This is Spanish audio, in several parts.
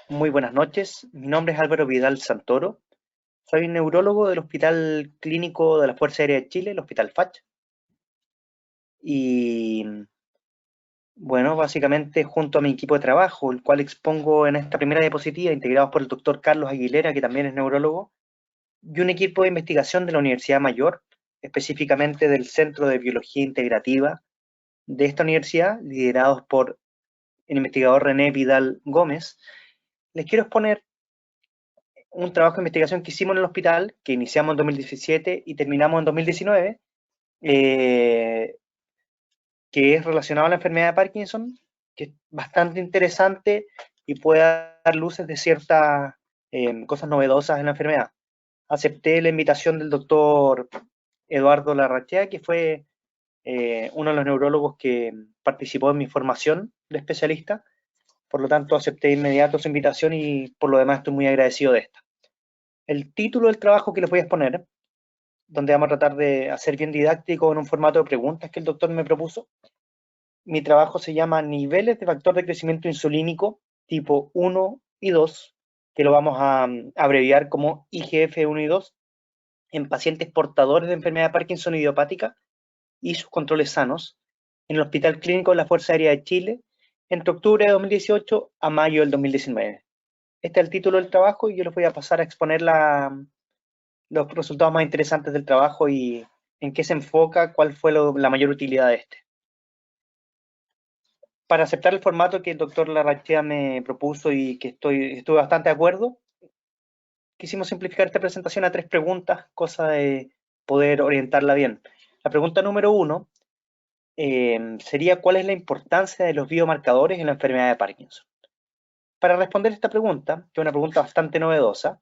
Muy buenas noches, mi nombre es Álvaro Vidal Santoro, soy neurólogo del Hospital Clínico de la Fuerza Aérea de Chile, el Hospital FACH, y bueno, básicamente junto a mi equipo de trabajo, el cual expongo en esta primera diapositiva, integrados por el doctor Carlos Aguilera, que también es neurólogo, y un equipo de investigación de la Universidad Mayor, específicamente del Centro de Biología Integrativa de esta universidad, liderados por el investigador René Vidal Gómez. Les quiero exponer un trabajo de investigación que hicimos en el hospital, que iniciamos en 2017 y terminamos en 2019, eh, que es relacionado a la enfermedad de Parkinson, que es bastante interesante y puede dar luces de ciertas cosas novedosas en la enfermedad. Acepté la invitación del doctor Eduardo Larrachea, que fue uno de los neurólogos que participó en mi formación de especialista. Por lo tanto, acepté de inmediato su invitación y por lo demás estoy muy agradecido de esta. El título del trabajo que les voy a exponer, donde vamos a tratar de hacer bien didáctico en un formato de preguntas que el doctor me propuso. Mi trabajo se llama Niveles de factor de crecimiento insulínico tipo 1 y 2, que lo vamos a abreviar como IGF-1 y 2, en pacientes portadores de enfermedad de Parkinson idiopática y sus controles sanos, en el Hospital Clínico de la Fuerza Aérea de Chile, entre octubre de 2018 a mayo del 2019. Este es el título del trabajo y yo les voy a pasar a exponer los resultados más interesantes del trabajo y en qué se enfoca, cuál fue la mayor utilidad de este. Para aceptar el formato que el doctor Larrachea me propuso y que estuve bastante de acuerdo, quisimos simplificar esta presentación a 3 preguntas, cosa de poder orientarla bien. La pregunta número 1 sería ¿cuál es la importancia de los biomarcadores en la enfermedad de Parkinson? Para responder esta pregunta, que es una pregunta bastante novedosa,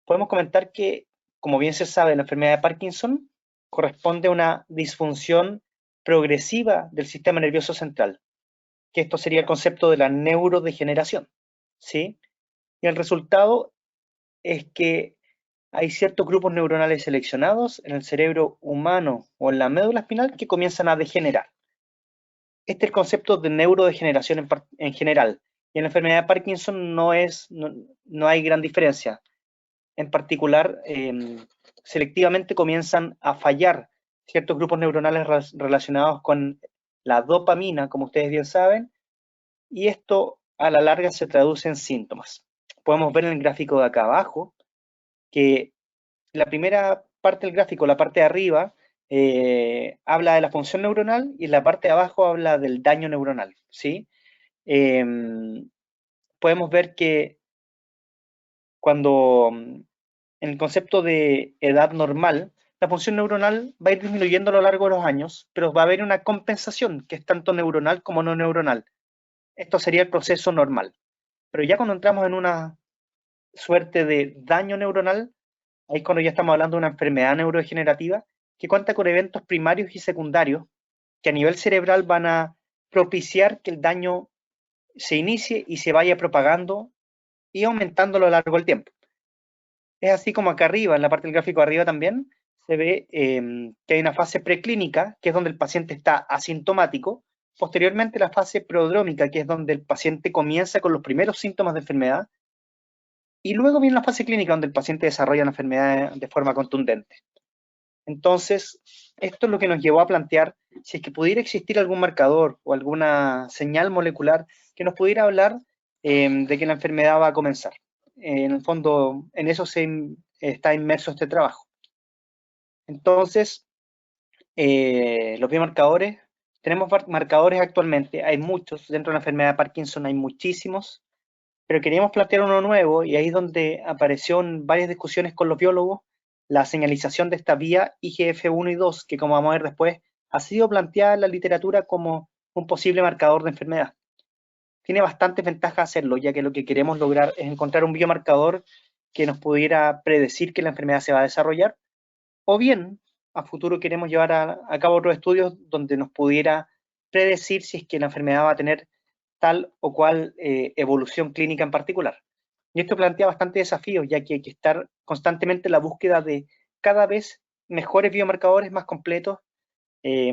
podemos comentar que, como bien se sabe, la enfermedad de Parkinson corresponde a una disfunción progresiva del sistema nervioso central, que esto sería el concepto de la neurodegeneración, ¿sí? Y el resultado es que hay ciertos grupos neuronales seleccionados en el cerebro humano o en la médula espinal que comienzan a degenerar. Este es el concepto de neurodegeneración en general. Y en la enfermedad de Parkinson no hay gran diferencia. En particular, selectivamente comienzan a fallar ciertos grupos neuronales relacionados con la dopamina, como ustedes bien saben, y esto a la larga se traduce en síntomas. Podemos ver en el gráfico de acá abajo que la primera parte del gráfico, la parte de arriba, habla de la función neuronal y en la parte de abajo habla del daño neuronal, ¿sí? Eh, Podemos ver que cuando en el concepto de edad normal, la función neuronal va a ir disminuyendo a lo largo de los años, pero va a haber una compensación que es tanto neuronal como no neuronal. Esto sería el proceso normal. Pero ya cuando entramos en una suerte de daño neuronal, ahí cuando ya estamos hablando de una enfermedad neurodegenerativa que cuenta con eventos primarios y secundarios que a nivel cerebral van a propiciar que el daño se inicie y se vaya propagando y aumentando a lo largo del tiempo. Es así como acá arriba, en la parte del gráfico de arriba también, se ve que hay una fase preclínica, que es donde el paciente está asintomático, posteriormente la fase prodrómica, que es donde el paciente comienza con los primeros síntomas de enfermedad, y luego viene la fase clínica, donde el paciente desarrolla la enfermedad de forma contundente. Entonces, esto es lo que nos llevó a plantear si es que pudiera existir algún marcador o alguna señal molecular que nos pudiera hablar de que la enfermedad va a comenzar. En el fondo, en eso está inmerso este trabajo. Entonces, los biomarcadores, tenemos marcadores actualmente, hay muchos, dentro de la enfermedad de Parkinson hay muchísimos, pero queríamos plantear uno nuevo y ahí es donde apareció en varias discusiones con los biólogos la señalización de esta vía IGF-1 y 2, que como vamos a ver después, ha sido planteada en la literatura como un posible marcador de enfermedad. Tiene bastantes ventajas hacerlo, ya que lo que queremos lograr es encontrar un biomarcador que nos pudiera predecir que la enfermedad se va a desarrollar, o bien a futuro queremos llevar a cabo otros estudios donde nos pudiera predecir si es que la enfermedad va a tener tal o cual evolución clínica en particular. Y esto plantea bastante desafíos, ya que hay que estar constantemente en la búsqueda de cada vez mejores biomarcadores más completos eh,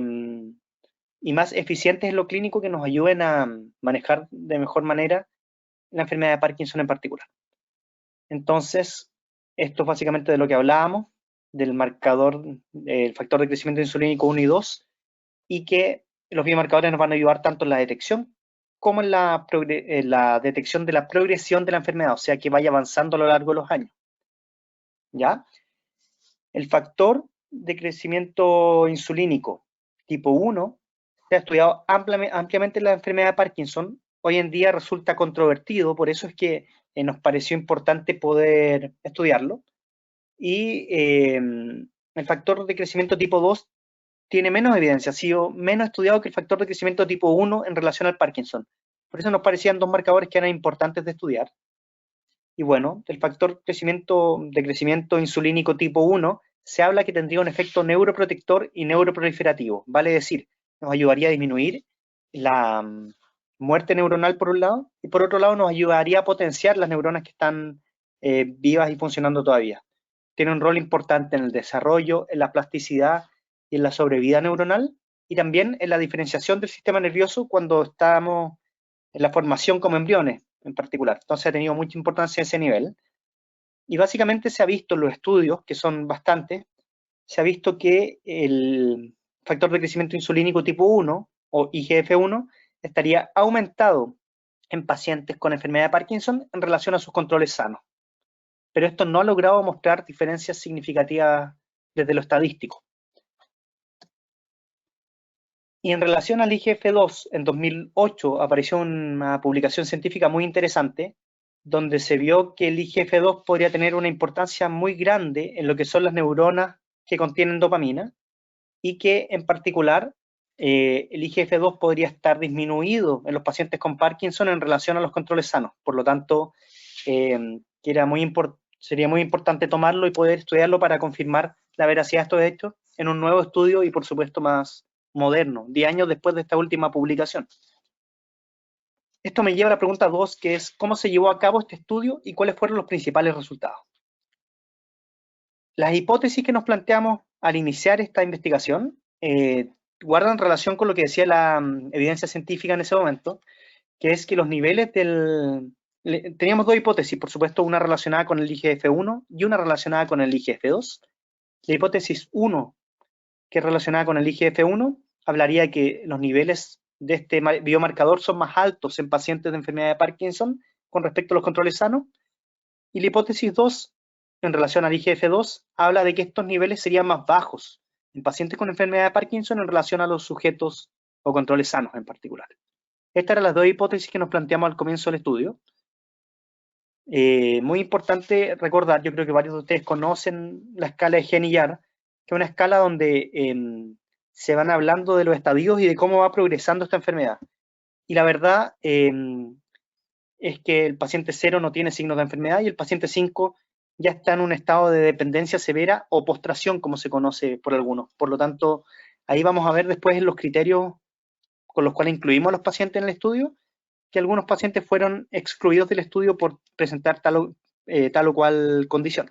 y más eficientes en lo clínico que nos ayuden a manejar de mejor manera la enfermedad de Parkinson en particular. Entonces, esto es básicamente de lo que hablábamos, del marcador, el factor de crecimiento insulínico 1 y 2, y que los biomarcadores nos van a ayudar tanto en la detección como en la detección de la progresión de la enfermedad, o sea, que vaya avanzando a lo largo de los años. ¿Ya? El factor de crecimiento insulínico tipo 1 se ha estudiado ampliamente en la enfermedad de Parkinson. Hoy en día resulta controvertido, por eso es que nos pareció importante poder estudiarlo. Y el factor de crecimiento tipo 2 tiene menos evidencia, ha sido menos estudiado que el factor de crecimiento tipo 1 en relación al Parkinson. Por eso nos parecían dos marcadores que eran importantes de estudiar. Y bueno, del factor de crecimiento insulínico tipo 1 se habla que tendría un efecto neuroprotector y neuroproliferativo. Vale decir, nos ayudaría a disminuir la muerte neuronal por un lado, y por otro lado nos ayudaría a potenciar las neuronas que están vivas y funcionando todavía. Tiene un rol importante en el desarrollo, en la plasticidad y en la sobrevida neuronal, y también en la diferenciación del sistema nervioso cuando estamos en la formación como embriones en particular. Entonces ha tenido mucha importancia ese nivel. Y básicamente se ha visto en los estudios, que son bastantes, se ha visto que el factor de crecimiento insulínico tipo 1 o IGF-1 estaría aumentado en pacientes con enfermedad de Parkinson en relación a sus controles sanos. Pero esto no ha logrado mostrar diferencias significativas desde lo estadístico. Y en relación al IGF-2, en 2008 apareció una publicación científica muy interesante donde se vio que el IGF-2 podría tener una importancia muy grande en lo que son las neuronas que contienen dopamina y que en particular el IGF-2 podría estar disminuido en los pacientes con Parkinson en relación a los controles sanos. Por lo tanto, que sería muy importante tomarlo y poder estudiarlo para confirmar la veracidad de estos hechos en un nuevo estudio y por supuesto más moderno, 10 años después de esta última publicación. Esto me lleva a la pregunta 2, que es ¿cómo se llevó a cabo este estudio y cuáles fueron los principales resultados? Las hipótesis que nos planteamos al iniciar esta investigación guardan relación con lo que decía la evidencia científica en ese momento, que es que los niveles teníamos dos hipótesis, por supuesto, una relacionada con el IGF-1 y una relacionada con el IGF-2. La hipótesis 1, que es relacionada con el IGF-1, hablaría de que los niveles de este biomarcador son más altos en pacientes de enfermedad de Parkinson con respecto a los controles sanos. Y la hipótesis 2, en relación al IGF-2, habla de que estos niveles serían más bajos en pacientes con enfermedad de Parkinson en relación a los sujetos o controles sanos en particular. Estas eran las dos hipótesis que nos planteamos al comienzo del estudio. Muy importante recordar, yo creo que varios de ustedes conocen la escala de Gene-Yar, que es una escala donde se van hablando de los estadios y de cómo va progresando esta enfermedad. Y la verdad es que el paciente 0 no tiene signos de enfermedad y el paciente 5 ya está en un estado de dependencia severa o postración, como se conoce por algunos. Por lo tanto, ahí vamos a ver después los criterios con los cuales incluimos a los pacientes en el estudio, que algunos pacientes fueron excluidos del estudio por presentar tal o cual condición.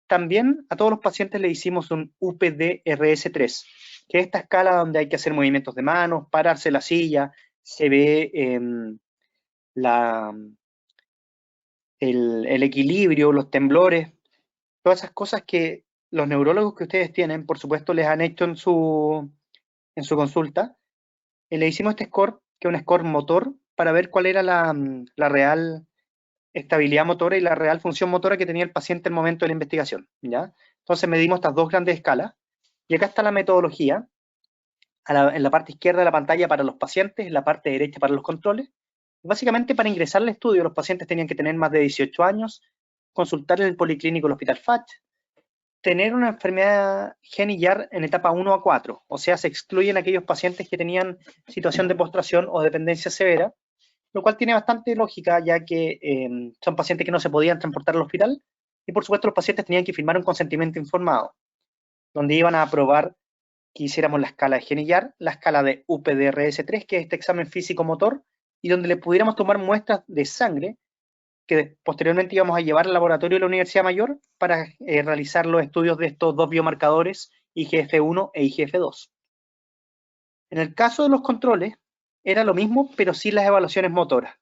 También a todos los pacientes le hicimos un UPDRS-3, que es esta escala donde hay que hacer movimientos de manos, pararse la silla, se ve el equilibrio, los temblores, todas esas cosas que los neurólogos que ustedes tienen, por supuesto, les han hecho en su consulta. Le hicimos este score, que es un score motor, para ver cuál era la real estabilidad motora y la real función motora que tenía el paciente en el momento de la investigación, ¿ya? Entonces medimos estas dos grandes escalas, y acá está la metodología, en la parte izquierda de la pantalla para los pacientes, en la parte derecha para los controles. Básicamente, para ingresar al estudio, los pacientes tenían que tener más de 18 años, consultar en el policlínico del Hospital Fach, tener una enfermedad Gene-Yar en etapa 1 a 4, o sea, se excluyen aquellos pacientes que tenían situación de postración o dependencia severa, lo cual tiene bastante lógica, ya que son pacientes que no se podían transportar al hospital, y por supuesto los pacientes tenían que firmar un consentimiento informado, donde iban a aprobar que hiciéramos la escala de Gene-Yar, la escala de UPDRS-3, que es este examen físico-motor, y donde le pudiéramos tomar muestras de sangre que posteriormente íbamos a llevar al laboratorio de la Universidad Mayor para realizar los estudios de estos dos biomarcadores, IGF-1 e IGF-2. En el caso de los controles, era lo mismo, pero sin las evaluaciones motoras.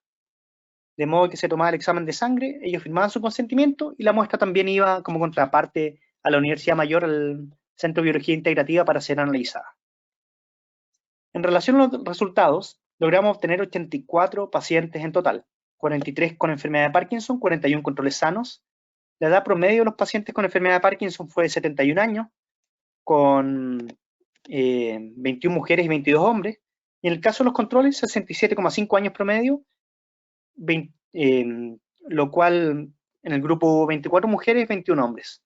de modo que se tomaba el examen de sangre, ellos firmaban su consentimiento y la muestra también iba como contraparte a la Universidad Mayor, al Centro de Biología Integrativa, para ser analizada. En relación a los resultados, logramos obtener 84 pacientes en total, 43 con enfermedad de Parkinson, 41 controles sanos. La edad promedio de los pacientes con enfermedad de Parkinson fue de 71 años, con 21 mujeres y 22 hombres. Y en el caso de los controles, 67,5 años promedio, lo cual en el grupo hubo 24 mujeres y 21 hombres.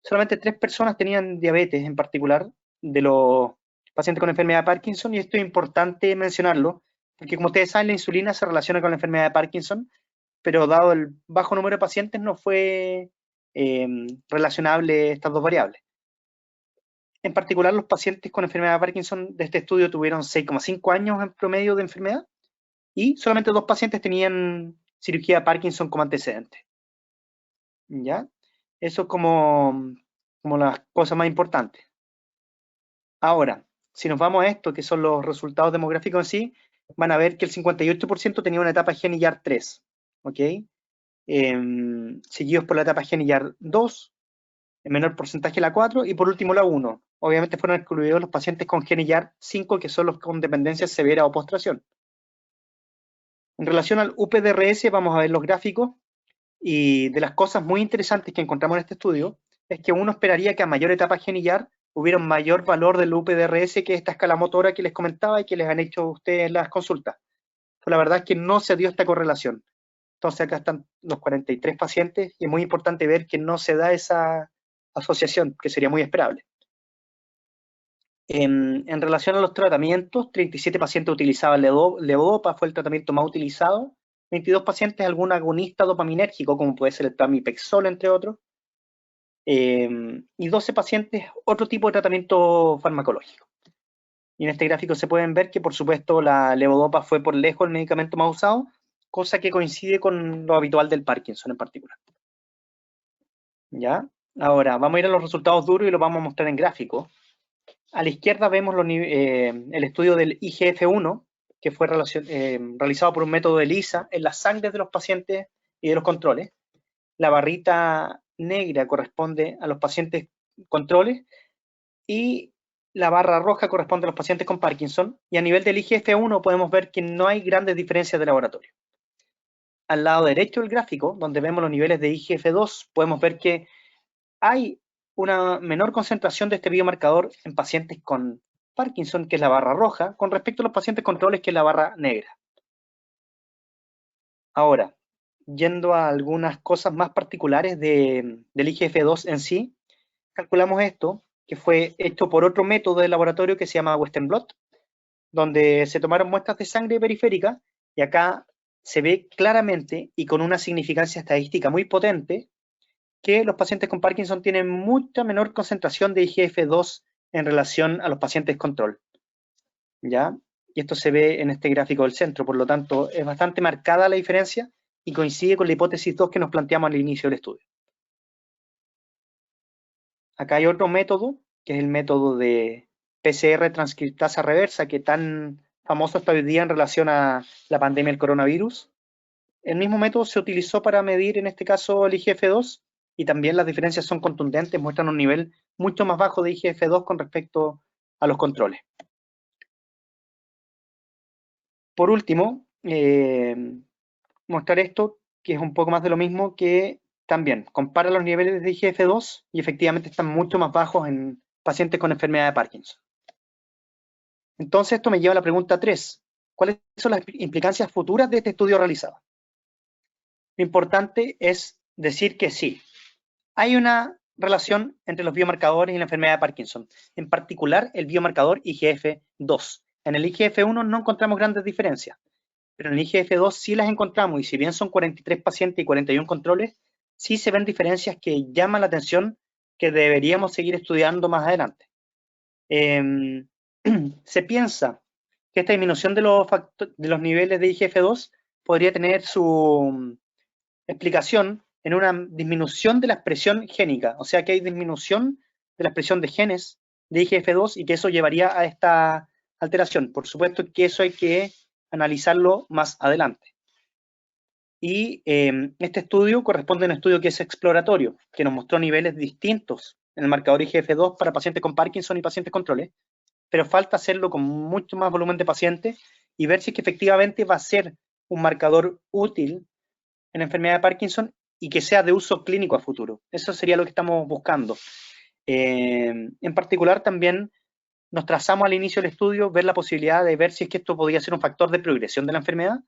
Solamente 3 personas tenían diabetes en particular de los pacientes con enfermedad de Parkinson, y esto es importante mencionarlo, porque como ustedes saben, la insulina se relaciona con la enfermedad de Parkinson, pero dado el bajo número de pacientes no fue relacionable estas dos variables. En particular, los pacientes con enfermedad de Parkinson de este estudio tuvieron 6,5 años en promedio de enfermedad, y solamente 2 pacientes tenían cirugía de Parkinson como antecedente. ¿Ya? Eso como las cosas más importantes. Ahora, si nos vamos a esto, que son los resultados demográficos en sí, van a ver que el 58% tenía una etapa GENIAR 3, ¿ok? Seguidos por la etapa GENIAR 2, en menor porcentaje la 4, y por último la 1. Obviamente fueron excluidos los pacientes con GENIAR 5, que son los con dependencia severa o postración. En relación al UPDRS, vamos a ver los gráficos, y de las cosas muy interesantes que encontramos en este estudio es que uno esperaría que a mayor etapa GENIAR hubiera un mayor valor del UPDRS, que es esta escala motora que les comentaba y que les han hecho ustedes en las consultas. Pero la verdad es que no se dio esta correlación. Entonces acá están los 43 pacientes y es muy importante ver que no se da esa asociación, que sería muy esperable. En relación a los tratamientos, 37 pacientes utilizaban levodopa, fue el tratamiento más utilizado. 22 pacientes algún agonista dopaminérgico, como puede ser el pramipexol, entre otros. Y 12 pacientes otro tipo de tratamiento farmacológico. Y en este gráfico se pueden ver que, por supuesto, la levodopa fue por lejos el medicamento más usado, cosa que coincide con lo habitual del Parkinson en particular. ¿Ya? Ahora, vamos a ir a los resultados duros y los vamos a mostrar en gráfico. A la izquierda vemos el estudio del IGF-1, que fue realizado por un método de ELISA en las sangres de los pacientes y de los controles. La barrita negra corresponde a los pacientes controles y la barra roja corresponde a los pacientes con Parkinson. Y a nivel del IGF-1 podemos ver que no hay grandes diferencias de laboratorio. Al lado derecho del gráfico, donde vemos los niveles de IGF-2, podemos ver que hay una menor concentración de este biomarcador en pacientes con Parkinson, que es la barra roja, con respecto a los pacientes controles, que es la barra negra. Ahora, yendo a algunas cosas más particulares del IGF-2 en sí, calculamos esto, que fue hecho por otro método de laboratorio que se llama Western blot, donde se tomaron muestras de sangre periférica, y acá se ve claramente y con una significancia estadística muy potente que los pacientes con Parkinson tienen mucha menor concentración de IGF-2 en relación a los pacientes control. ¿Ya? Y esto se ve en este gráfico del centro, por lo tanto es bastante marcada la diferencia y coincide con la hipótesis 2 que nos planteamos al inicio del estudio. Acá hay otro método, que es el método de PCR transcriptasa reversa, que tan famoso está hoy día en relación a la pandemia del coronavirus. El mismo método se utilizó para medir, en este caso, el IGF-2, y también las diferencias son contundentes, muestran un nivel mucho más bajo de IGF-2 con respecto a los controles. Por último, mostrar esto, que es un poco más de lo mismo, que también compara los niveles de IGF-2 y efectivamente están mucho más bajos en pacientes con enfermedad de Parkinson. Entonces esto me lleva a la pregunta 3. ¿Cuáles son las implicancias futuras de este estudio realizado? Lo importante es decir que sí, hay una relación entre los biomarcadores y la enfermedad de Parkinson, en particular el biomarcador IGF-2. En el IGF-1 no encontramos grandes diferencias, pero en el IGF-2 sí las encontramos, y si bien son 43 pacientes y 41 controles, sí se ven diferencias que llaman la atención, que deberíamos seguir estudiando más adelante. Se piensa que esta disminución de los niveles de IGF-2 podría tener su explicación en una disminución de la expresión génica, o sea que hay disminución de la expresión de genes de IGF-2 y que eso llevaría a esta alteración. Por supuesto que eso hay que analizarlo más adelante. Y este estudio corresponde a un estudio que es exploratorio, que nos mostró niveles distintos en el marcador IGF-2 para pacientes con Parkinson y pacientes controles, pero falta hacerlo con mucho más volumen de pacientes y ver si es que efectivamente va a ser un marcador útil en la enfermedad de Parkinson y que sea de uso clínico a futuro. Eso sería lo que estamos buscando. En particular, también nos trazamos al inicio del estudio ver la posibilidad de ver si es que esto podría ser un factor de progresión de la enfermedad,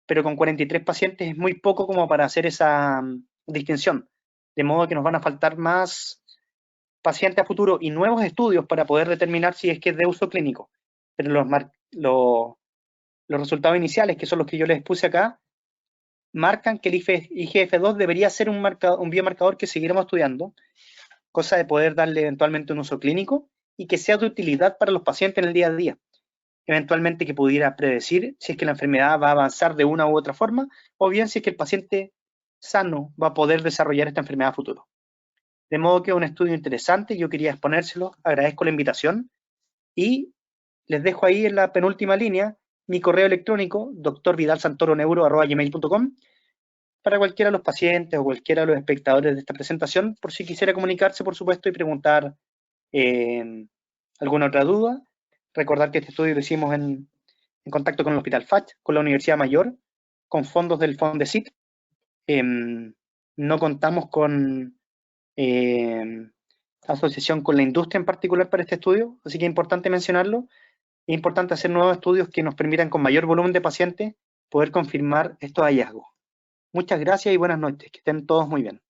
pero con 43 pacientes es muy poco como para hacer esa distinción. De modo que nos van a faltar más pacientes a futuro y nuevos estudios para poder determinar si es que es de uso clínico. Pero los resultados iniciales, que son los que yo les puse acá, marcan que el IGF-2 debería ser un biomarcador que seguiremos estudiando, cosa de poder darle eventualmente un uso clínico y que sea de utilidad para los pacientes en el día a día. Eventualmente que pudiera predecir si es que la enfermedad va a avanzar de una u otra forma, o bien si es que el paciente sano va a poder desarrollar esta enfermedad a futuro. De modo que es un estudio interesante, yo quería exponérselo, agradezco la invitación y les dejo ahí en la penúltima línea mi correo electrónico, drvidalsantoroneuro@gmail.com, para cualquiera de los pacientes o cualquiera de los espectadores de esta presentación, por si quisiera comunicarse, por supuesto, y preguntar alguna otra duda. Recordar que este estudio lo hicimos en contacto con el Hospital FACH, con la Universidad Mayor, con fondos del Fondesit. No contamos con asociación con la industria en particular para este estudio, así que es importante mencionarlo. Es importante hacer nuevos estudios que nos permitan con mayor volumen de pacientes poder confirmar estos hallazgos. Muchas gracias y buenas noches, que estén todos muy bien.